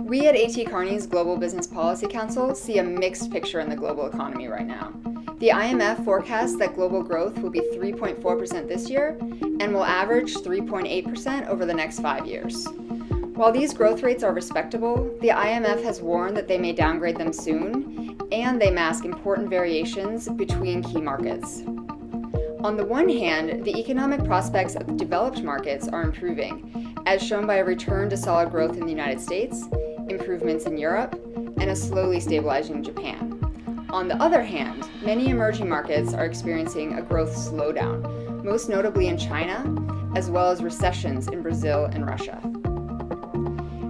We at A.T. Kearney's Global Business Policy Council see a mixed picture in the global economy right now. The IMF forecasts that global growth will be 3.4% this year and will average 3.8% over the next 5 years. While these growth rates are respectable, the IMF has warned that they may downgrade them soon, and they mask important variations between key markets. On the one hand, the economic prospects of the developed markets are improving, as shown by a return to solid growth in the United States, improvements in Europe, and a slowly stabilizing Japan. On the other hand, many emerging markets are experiencing a growth slowdown, most notably in China, as well as recessions in Brazil and Russia.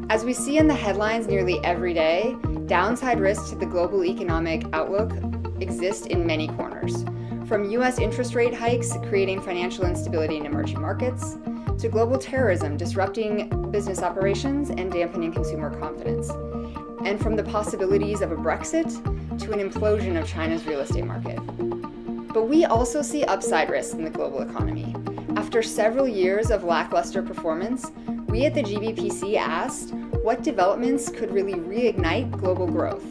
As we see in the headlines nearly every day, downside risks to the global economic outlook exist in many corners, from U.S. interest rate hikes creating financial instability in emerging markets, to global terrorism disrupting business operations and dampening consumer confidence, and from the possibilities of a Brexit to an implosion of China's real estate market. But we also see upside risks in the global economy. After several years of lackluster performance, we at the GBPC asked what developments could really reignite global growth.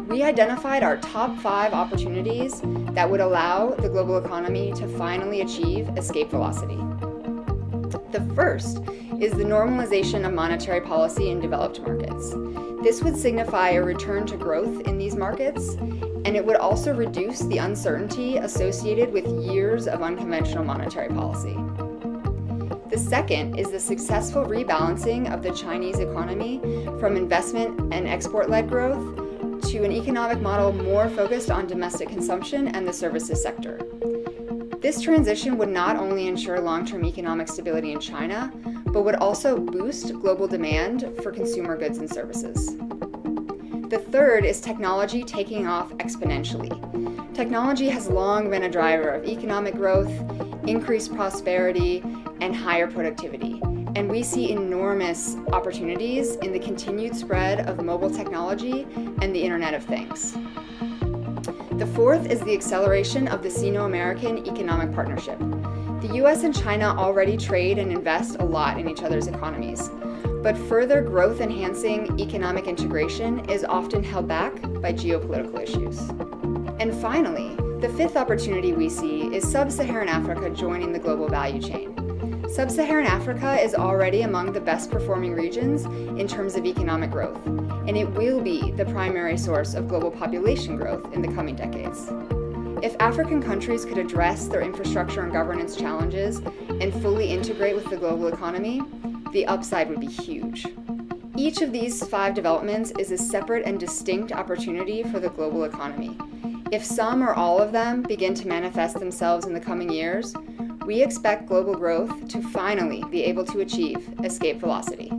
We identified our top 5 opportunities that would allow the global economy to finally achieve escape velocity. The first is the normalization of monetary policy in developed markets. This would signify a return to growth in these markets, and it would also reduce the uncertainty associated with years of unconventional monetary policy. The second is the successful rebalancing of the Chinese economy from investment and export-led growth to an economic model more focused on domestic consumption and the services sector. This transition would not only ensure long-term economic stability in China, but would also boost global demand for consumer goods and services. The third is technology taking off exponentially. Technology has long been a driver of economic growth, increased prosperity, and higher productivity, and we see enormous opportunities in the continued spread of mobile technology and the Internet of Things. The fourth is the acceleration of the Sino-American Economic Partnership. The US and China already trade and invest a lot in each other's economies, but further growth-enhancing economic integration is often held back by geopolitical issues. And finally, the fifth opportunity we see is Sub-Saharan Africa joining the global value chain. Sub-Saharan Africa is already among the best performing regions in terms of economic growth, and it will be the primary source of global population growth in the coming decades. If African countries could address their infrastructure and governance challenges and fully integrate with the global economy, the upside would be huge. Each of these 5 developments is a separate and distinct opportunity for the global economy. If some or all of them begin to manifest themselves in the coming years, we expect global growth to finally be able to achieve escape velocity.